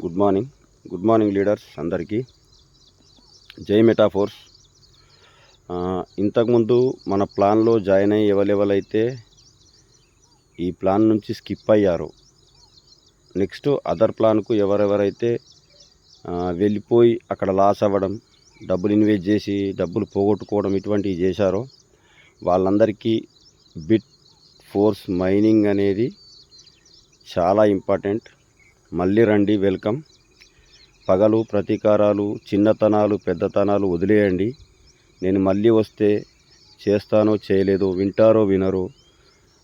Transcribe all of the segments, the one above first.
Good morning leaders అందరికీ జై metaphors. ఇంతకుముందు మన ప్లాన్లో జాయిన్ అయ్యి ఎవరెవరైతే ఈ ప్లాన్ నుంచి స్కిప్ అయ్యారో, నెక్స్ట్ అదర్ ప్లాన్కు ఎవరెవరైతే వెళ్ళిపోయి అక్కడ లాస్ అవ్వడం, డబ్బులు ఇన్వెస్ట్ చేసి డబ్బులు పోగొట్టుకోవడం ఇటువంటివి చేశారో వాళ్ళందరికీ బిట్ ఫోర్స్ మైనింగ్ అనేది చాలా ఇంపార్టెంట్. మళ్ళీ రండి, వెల్కమ్. పగలు ప్రతీకారాలు, చిన్నతనాలు, పెద్దతనాలు వదిలేయండి. నేను మళ్ళీ వస్తే చేస్తానో చేయలేదో, వింటారో వినరో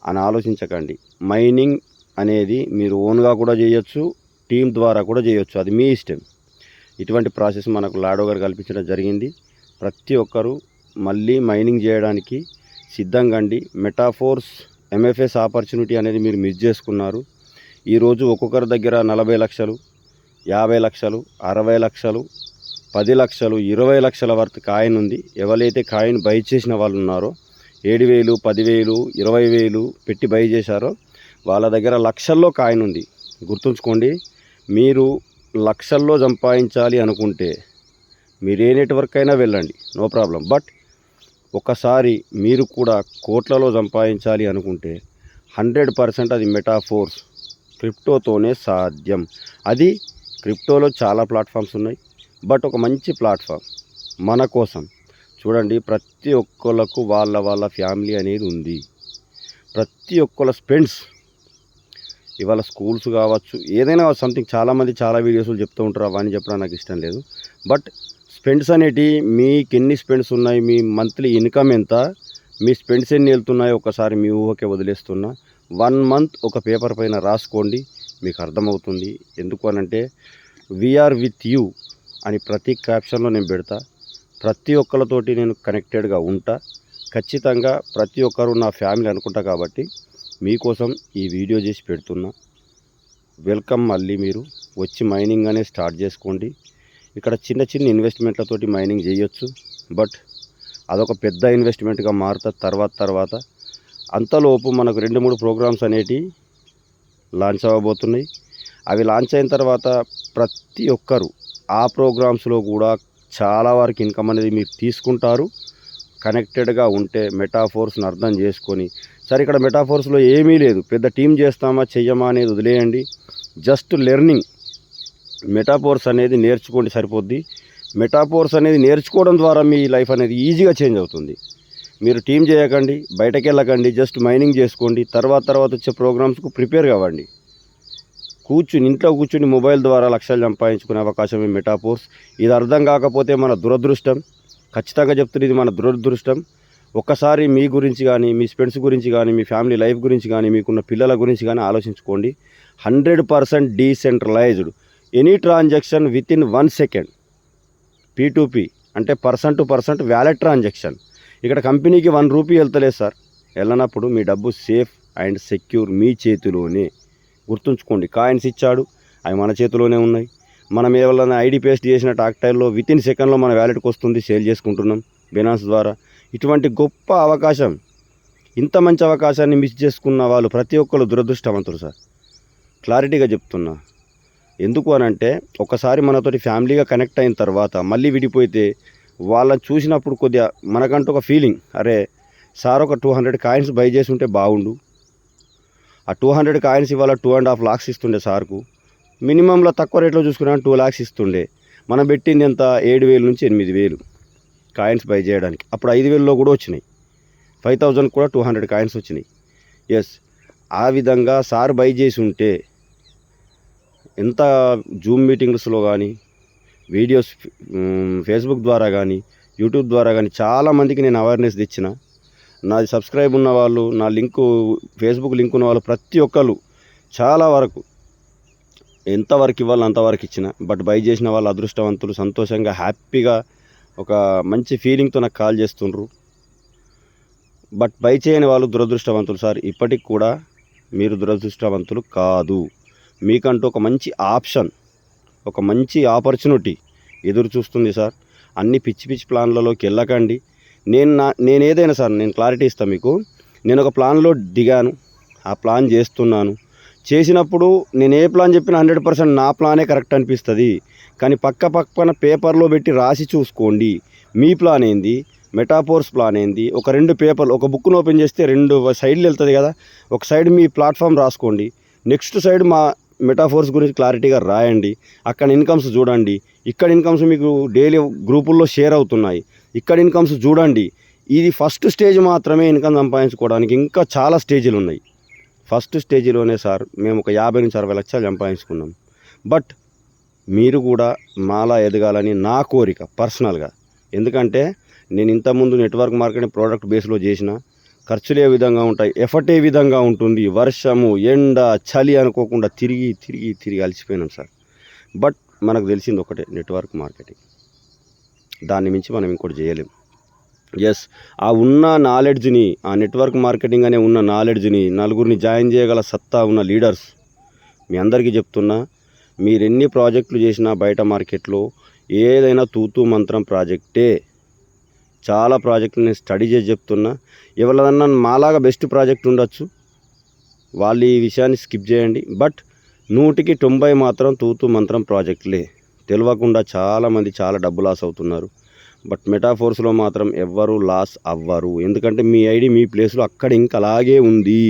అని ఆలోచించకండి. మైనింగ్ అనేది మీరు ఓన్గా కూడా చేయొచ్చు, టీం ద్వారా కూడా చేయొచ్చు, అది మీ ఇష్టం. ఇటువంటి ప్రాసెస్ మనకు లాడో గారు కల్పించడం జరిగింది. ప్రతి ఒక్కరూ మళ్ళీ మైనింగ్ చేయడానికి సిద్ధంగా అండి. మెటాఫోర్స్ ఎంఎఫ్ఎస్ ఆపర్చునిటీ అనేది మీరు మిస్ చేసుకున్నారు. ఈరోజు ఒక్కొక్కరి దగ్గర 40 లక్షలు, 50 లక్షలు, 60 లక్షలు, 10 లక్షలు, 20 లక్షల వరకు కాయిన్ ఉంది. ఎవరైతే కాయిన్ బై చేసిన వాళ్ళు ఉన్నారో, 7,000, 10,000, 20,000 పెట్టి బై చేశారో వాళ్ళ దగ్గర లక్షల్లో కాయిన్ ఉంది. గుర్తుంచుకోండి, మీరు లక్షల్లో సంపాదించాలి అనుకుంటే మీరు ఏ నెట్వర్క్ అయినా వెళ్ళండి, నో ప్రాబ్లం. బట్ ఒకసారి మీరు కూడా కోట్లలో సంపాదించాలి అనుకుంటే 100% అది మెటాఫోర్స్ క్రిప్టోతోనే సాధ్యం. అది క్రిప్టోలో చాలా ప్లాట్ఫామ్స్ ఉన్నాయి, బట్ ఒక మంచి ప్లాట్ఫామ్ మన కోసం. చూడండి, ప్రతి ఒక్కళ్ళకు వాళ్ళ ఫ్యామిలీ అనేది ఉంది. ప్రతి ఒక్కళ్ళ స్పెండ్స్ ఇవాళ స్కూల్స్ కావచ్చు, ఏదైనా సంథింగ్. చాలామంది చాలా వీడియోస్లు చెప్తూ ఉంటారు, అవన్నీ చెప్పడం నాకు ఇష్టం లేదు. బట్ స్పెండ్స్ అనేటి మీకు ఎన్ని స్పెండ్స్ ఉన్నాయి, మీ మంత్లీ ఇన్కమ్ ఎంత, మీ స్పెండ్స్ ఎన్ని వెళ్తున్నాయో ఒకసారి మీ ఊహకే వదిలేస్తున్నా. 1 మంత్ ఒక పేపర్ పైన రాసుకోండి, మీకు అర్థమవుతుంది. ఎందుకు అనంటే వీఆర్ విత్ యూ అని ప్రతి క్యాప్షన్లో నేను పెడతా. ప్రతి ఒక్కరితోటి నేను కనెక్టెడ్గా ఉంటా. ఖచ్చితంగా ప్రతి ఒక్కరు నా ఫ్యామిలీ అనుకుంటా. కాబట్టి మీకోసం ఈ వీడియో చేసి పెడుతున్నా. వెల్కమ్. మళ్ళీ మీరు వచ్చి మైనింగ్ అనేది స్టార్ట్ చేసుకోండి. ఇక్కడ చిన్న చిన్న ఇన్వెస్ట్మెంట్లతోటి మైనింగ్ చేయొచ్చు, బట్ అదొక పెద్ద ఇన్వెస్ట్మెంట్గా మారుతుంది తర్వాత. అంతలోపు మనకు 2-3 ప్రోగ్రామ్స్ అనేటివి లాంచ్ అవ్వబోతున్నాయి. అవి లాంచ్ అయిన తర్వాత ప్రతి ఒక్కరు ఆ ప్రోగ్రామ్స్లో కూడా చాలా వరకు ఇన్కమ్ అనేది మీరు తీసుకుంటారు. కనెక్టెడ్గా ఉంటే మెటాఫోర్స్ని అర్థం చేసుకొని, సరే ఇక్కడ మెటాఫోర్స్లో ఏమీ లేదు, పెద్ద టీం చేస్తామా చెయ్యమా అనేది వదిలేయండి. Just learning. మెటాఫోర్స్ అనేది నేర్చుకోండి, సరిపోద్ది. మెటాఫోర్స్ అనేది నేర్చుకోవడం ద్వారా మీ లైఫ్ అనేది ఈజీగా చేంజ్ అవుతుంది. మీరు టీం చేయకండి, బయటకు వెళ్ళకండి, జస్ట్ మైనింగ్ చేసుకోండి. తర్వాత వచ్చే ప్రోగ్రామ్స్కు ప్రిపేర్ కావండి. ఇంట్లో కూర్చుని మొబైల్ ద్వారా లక్షలు సంపాదించుకునే అవకాశం ఈ మెటాఫోర్స్. ఇది అర్థం కాకపోతే మన దురదృష్టం. ఖచ్చితంగా చెప్తుంది, ఇది మన దురదృష్టం. ఒక్కసారి మీ గురించి కానీ, మీ స్పెండ్స్ గురించి కానీ, మీ ఫ్యామిలీ లైఫ్ గురించి కానీ, మీకున్న పిల్లల గురించి కానీ ఆలోచించుకోండి. 100% decentralized. Any transaction within 1 second. P2P అంటే person to person wallet transaction. ఇక్కడ కంపెనీకి 1 రూపీ వెళ్తలేదు సార్. వెళ్ళనప్పుడు మీ డబ్బు సేఫ్ అండ్ సెక్యూర్ మీ చేతిలోనే. గుర్తుంచుకోండి, కాయిన్స్ ఇచ్చాడు, అవి మన చేతిలోనే ఉన్నాయి. మనం ఎవరైనా ఐడి పేస్ట్ చేసిన టాక్టైల్లో వితిన్ సెకండ్లో మన వ్యాలెట్కి వస్తుంది, సేల్ చేసుకుంటున్నాం బైనాన్స్ ద్వారా. ఇటువంటి గొప్ప అవకాశం, ఇంత మంచి అవకాశాన్ని మిస్ చేసుకున్న వాళ్ళు ప్రతి ఒక్కరు దురదృష్టవంతులు సార్. క్లారిటీగా చెప్తున్నా. ఎందుకు అనంటే ఒకసారి మనతోటి ఫ్యామిలీగా కనెక్ట్ అయిన తర్వాత మళ్ళీ విడిపోతే వాళ్ళని చూసినప్పుడు కొద్దిగా మనకంటూ ఒక ఫీలింగ్, అరే సార్ ఒక 200 కాయిన్స్ బై చేసి ఉంటే బాగుండు. ఆ 200 కాయిన్స్ ఇవాళ 2.5 lakhs ఇస్తుండే సార్కు. మినిమంలో తక్కువ రేట్లో చూసుకున్నా 2 lakhs ఇస్తుండే. మనం పెట్టింది ఎంత, 7,000 నుంచి 8,000 కాయిన్స్ బై చేయడానికి. అప్పుడు 5,000లో కూడా వచ్చినాయి, 5,000 కూడా 200 కాయిన్స్ వచ్చినాయి. ఎస్, ఆ విధంగా సార్ బై చేసి ఉంటే ఎంత జూమ్ మీటింగ్స్లో కానీ, వీడియోస్ ఫేస్బుక్ ద్వారా కానీ, యూట్యూబ్ ద్వారా కానీ చాలామందికి నేను అవేర్నెస్ తెచ్చిన. నాది సబ్స్క్రైబ్ ఉన్న వాళ్ళు, నా లింకు ఫేస్బుక్ లింక్ ఉన్న వాళ్ళు ప్రతి ఒక్కరు చాలా వరకు ఎంతవరకు ఇవ్వాలి అంతవరకు ఇచ్చిన. బట్ బై చేసిన వాళ్ళు అదృష్టవంతులు, సంతోషంగా హ్యాపీగా ఒక మంచి ఫీలింగ్తో నాకు కాల్ చేస్తుండ్రు. బట్ బై చేయని వాళ్ళు దురదృష్టవంతులు సార్. ఇప్పటికి కూడా మీరు దురదృష్టవంతులు కాదు. మీకంటూ ఒక మంచి ఆప్షన్, ఒక మంచి ఆపర్చునిటీ ఎదురు చూస్తుంది సార్. అన్ని పిచ్చి ప్లాన్లలోకి వెళ్ళకండి. నేను ఏదైనా సార్, నేను క్లారిటీ ఇస్తాను మీకు. నేను ఒక ప్లాన్లో దిగాను, ఆ ప్లాన్ చేస్తున్నాను. చేసినప్పుడు నేను ఏ ప్లాన్ చెప్పినా 100% నా ప్లానే కరెక్ట్ అనిపిస్తుంది. కానీ పక్కన పేపర్లో పెట్టి రాసి చూసుకోండి. మీ ప్లాన్ ఏంది, మెటాఫోర్స్ ప్లాన్ ఏంది. ఒక 2 పేపర్లు, ఒక బుక్ను ఓపెన్ చేస్తే 2 సైడ్లు వెళ్తుంది కదా. ఒక సైడ్ మీ ప్లాట్ఫామ్ రాసుకోండి, నెక్స్ట్ సైడ్ మా మెటాఫోర్స్ గురించి క్లారిటీగా రాయండి. అక్కడ ఇన్కమ్స్ చూడండి. ఇక్కడ ఇన్కమ్స్ మీకు డైలీ గ్రూపుల్లో షేర్ అవుతున్నాయి. ఇక్కడ ఇన్కమ్స్ చూడండి. ఇది ఫస్ట్ స్టేజ్ మాత్రమే ఇన్కమ్ సంపాదించుకోవడానికి. ఇంకా చాలా స్టేజీలు ఉన్నాయి. ఫస్ట్ స్టేజీలోనే సార్ మేము ఒక 50 నుంచి 60 లక్షలు సంపాదించుకున్నాం. బట్ మీరు కూడా మాలా ఎదగాలని నా కోరిక పర్సనల్గా. ఎందుకంటే నేను ఇంతకుముందు నెట్వర్క్ మార్కెటింగ్ ప్రోడక్ట్ బేస్లో చేసిన, ఖర్చులు ఏ విధంగా ఉంటాయి, ఎఫర్ట్ ఏ విధంగా ఉంటుంది, వర్షము ఎండ చలి అనుకోకుండా తిరిగి అలసిపోయినాం సార్. బట్ మనకు తెలిసింది ఒకటే, నెట్వర్క్ మార్కెటింగ్. దాన్ని మించి మనం ఇంకోటి చేయలేం. ఎస్, ఆ ఉన్న నాలెడ్జ్ని, ఆ నెట్వర్క్ మార్కెటింగ్ అనే ఉన్న నాలెడ్జ్ని నలుగురిని జాయిన్ చేయగల సత్తా ఉన్న లీడర్స్ మీ అందరికీ చెప్తున్నా. మీరు ఎన్ని ప్రాజెక్టులు చేసినా బయట మార్కెట్లో ఏదైనా తూతూ మంత్రం ప్రాజెక్టే. చాలా ప్రాజెక్టులు నేను స్టడీ చేసి చెప్తున్నా. ఎవరిదన్నా మాలాగా బెస్ట్ ప్రాజెక్ట్ ఉండొచ్చు, వాళ్ళు ఈ విషయాన్ని స్కిప్ చేయండి. బట్ 100కి 90 మాత్రం తూతూ మంత్రం ప్రాజెక్టులే. తెలియకుండా చాలామంది చాలా డబ్బు లాస్ అవుతున్నారు. బట్ మెటాఫోర్స్లో మాత్రం ఎవ్వరూ లాస్ అవ్వరు. ఎందుకంటే మీ ఐడి మీ ప్లేస్లో అక్కడ ఇంకా అలాగే ఉంది.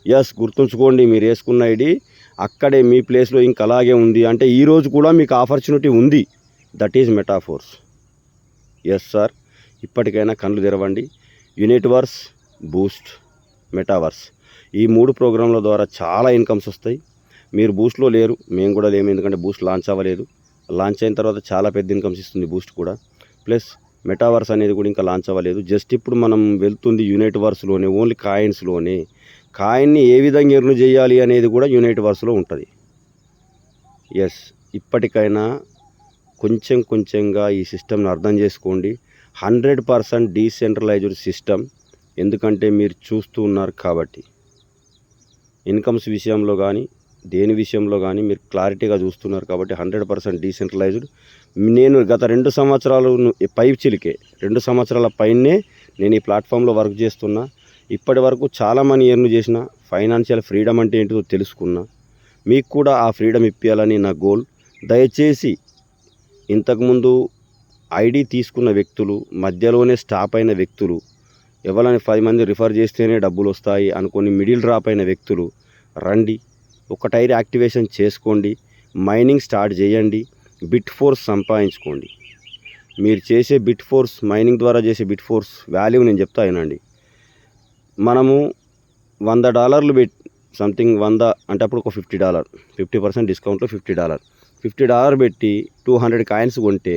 ఎస్, గుర్తుంచుకోండి, మీరు వేసుకున్న ఐడి అక్కడే మీ ప్లేస్లో ఇంకా అలాగే ఉంది. అంటే ఈరోజు కూడా మీకు ఆపర్చునిటీ ఉంది. That is Metaforce. Yes sir, ఇప్పటికైనా కళ్ళు తెరవండి. యూనిట్వర్స్, బూస్ట్, మెటావర్స్, ఈ 3 ప్రోగ్రాంల ద్వారా చాలా ఇన్కమ్స్ వస్తాయి. మీరు బూస్ట్లో లేరు, మేము కూడా లేము. ఎందుకంటే బూస్ట్ లాంచ్ అవ్వలేదు. లాంచ్ అయిన తర్వాత చాలా పెద్ద ఇన్కమ్స్ ఇస్తుంది బూస్ట్ కూడా. ప్లస్ మెటావర్స్ అనేది కూడా ఇంకా లాంచ్ అవ్వలేదు. జస్ట్ ఇప్పుడు మనం వెళ్తుంది యూనిట్వర్స్లోనే, ఓన్లీ కాయిన్స్లోనే. కాయిన్ని ఏ విధంగా ఎర్న్ చేయాలి అనేది కూడా యూనిట్వర్స్లో ఉంటుంది. ఎస్, ఇప్పటికైనా కొంచెంగా ఈ సిస్టమ్ని అర్థం చేసుకోండి. 100% డీసెంట్రలైజ్డ్ సిస్టమ్. ఎందుకంటే మీరు చూస్తూ ఉన్నారు కాబట్టి. ఇన్కమ్స్ విషయంలో కానీ దేని విషయంలో కానీ మీరు క్లారిటీగా చూస్తున్నారు కాబట్టి 100% డీసెంట్రలైజ్డ్. నేను గత 2 సంవత్సరాలు చిలికే 2 సంవత్సరాల పైనే నేను ఈ ప్లాట్ఫామ్లో వర్క్ చేస్తున్నా. ఇప్పటి వరకు చాలా మనీ ఎర్న్ చేసిన, ఫైనాన్షియల్ ఫ్రీడమ్ అంటే ఏంటిదో తెలుసుకున్నా. మీకు కూడా ఆ ఫ్రీడమ్ ఇప్పించాలని నా గోల్. దయచేసి ఇంతకుముందు ఐడి తీసుకున్న వ్యక్తులు, మధ్యలోనే స్టాప్ అయిన వ్యక్తులు, ఎవరైనా 10 మంది రిఫర్ చేస్తేనే డబ్బులు వస్తాయి అనుకొని మిడిల్ డ్రాప్ అయిన వ్యక్తులు రండి, ఒక టైర్ యాక్టివేషన్ చేసుకోండి, మైనింగ్ స్టార్ట్ చేయండి, బిట్ ఫోర్స్ సంపాదించుకోండి. మీరు చేసే బిట్ ఫోర్స్, మైనింగ్ ద్వారా చేసే బిట్ ఫోర్స్ వాల్యూ నేను చెప్తా వినండి. మనము $100 పెట్టి సంథింగ్ 100 అంటే అప్పుడు ఒక $50, 50% డిస్కౌంట్లో $50 పెట్టి 200 కాయిన్స్ కొంటే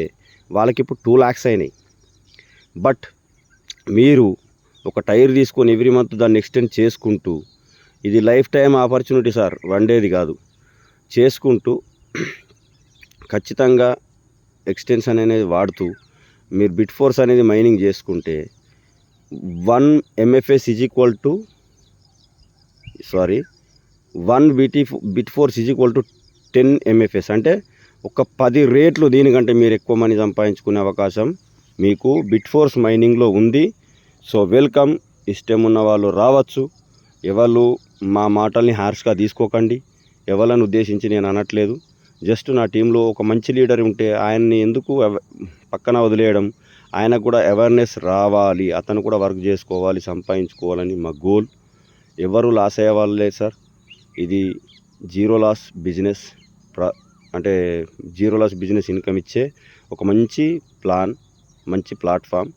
వాళ్ళకి ఇప్పుడు 2 lakhs అయినాయి. బట్ మీరు ఒక టైర్ తీసుకొని ఎవ్రీ మంత్ దాన్ని ఎక్స్టెండ్ చేసుకుంటూ, ఇది life time opportunity sir, one డేది కాదు, చేసుకుంటూ ఖచ్చితంగా ఎక్స్టెన్షన్ అనేది వాడుతూ మీరు బిట్ ఫోర్స్ అనేది మైనింగ్ చేసుకుంటే 1 MFS is equal to 1 bit force is equal to 10 MFS. అంటే ఒక 10 రేట్లు దీనికంటే మీరు ఎక్కువ మనీ సంపాదించుకునే అవకాశం మీకు బిట్ ఫోర్స్ మైనింగ్లో ఉంది. So welcome. ఇష్టం ఉన్న వాళ్ళు రావచ్చు. ఎవరు మా మాటల్ని హార్ష్గా తీసుకోకండి. ఎవరిని ఉద్దేశించి నేను అనట్లేదు. జస్ట్ నా టీంలో ఒక మంచి లీడర్ ఉంటే ఆయన్ని ఎందుకు పక్కన వదిలేయడం, ఆయనకు కూడా అవేర్నెస్ రావాలి, అతను కూడా వర్క్ చేసుకోవాలి, సంపాదించుకోవాలని మా గోల్. ఎవరు లాస్ అయ్యే వాళ్ళు లేదు సార్. ఇది జీరో లాస్ బిజినెస్, అంటే జీరో లాస్ బిజినెస్ ఇన్కమ్ ఇచ్చే ఒక మంచి ప్లాన్, మంచి ప్లాట్ఫామ్.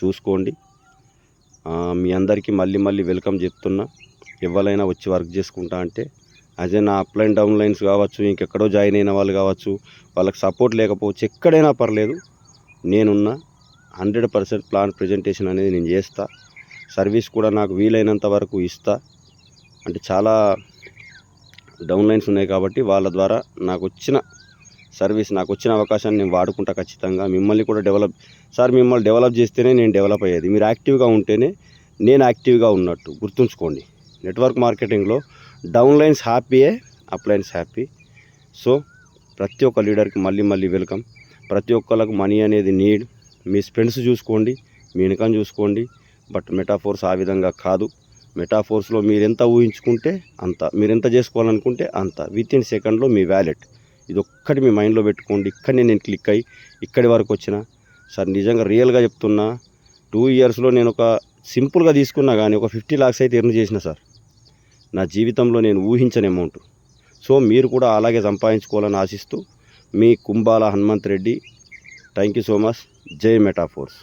చూసుకోండి. మీ అందరికీ మళ్ళీ వెల్కమ్ చెప్తున్నా. ఎవరైనా వచ్చి వర్క్ చేసుకుంటా అంటే అదే నా అప్ అండ్ డౌన్ లైన్స్ కావచ్చు, ఇంకెక్కడో జాయిన్ అయిన వాళ్ళు కావచ్చు, వాళ్ళకి సపోర్ట్ లేకపోవచ్చు, ఎక్కడైనా పర్లేదు, నేనున్నా. 100% ప్లాన్ ప్రజెంటేషన్ అనేది నేను చేస్తా. సర్వీస్ కూడా నాకు వీలైనంత వరకు ఇస్తా. అంటే చాలా డౌన్ లైన్స్ ఉన్నాయి కాబట్టి వాళ్ళ ద్వారా నాకు వచ్చిన సర్వీస్, నాకు వచ్చిన అవకాశాన్ని నేను వాడుకుంటా ఖచ్చితంగా. మిమ్మల్ని కూడా మిమ్మల్ని డెవలప్ చేస్తేనే నేను డెవలప్ అయ్యేది. మీరు యాక్టివ్గా ఉంటేనే నేను యాక్టివ్గా ఉన్నట్టు గుర్తుంచుకోండి. నెట్వర్క్ మార్కెటింగ్లో డౌన్ లైన్స్ హ్యాపీయే, అప్ లైన్స్ హ్యాపీ. సో ప్రతి ఒక్క లీడర్కి మళ్ళీ వెల్కమ్. ప్రతి ఒక్కళ్ళకు మనీ అనేది నీడ్. మీ స్పెండ్స్ చూసుకోండి, మీ ఇన్కమ్ చూసుకోండి. బట్ మెటాఫోర్స్ ఆ విధంగా కాదు. మెటాఫోర్స్లో మీరెంత ఊహించుకుంటే అంత, మీరెంత చేసుకోవాలనుకుంటే అంత, వితిన్ సెకండ్లో మీ వ్యాలెట్. ఇది ఒక్కటి మీ మైండ్లో పెట్టుకోండి. ఇక్కడనే నేను క్లిక్ అయ్యి ఇక్కడి వరకు వచ్చిన సార్. నిజంగా రియల్గా చెప్తున్నా, 2 ఇయర్స్లో నేను ఒక సింపుల్గా తీసుకున్నా కానీ ఒక 50 lakhs అయితే ఎర్న్ చేసిన సార్. నా జీవితంలో నేను ఊహించని అమౌంట్. సో మీరు కూడా అలాగే సంపాదించుకోవాలని ఆశిస్తూ మీ Kumbala Hanumanth Reddy. Thank you so much. జై మెటాఫోర్స్.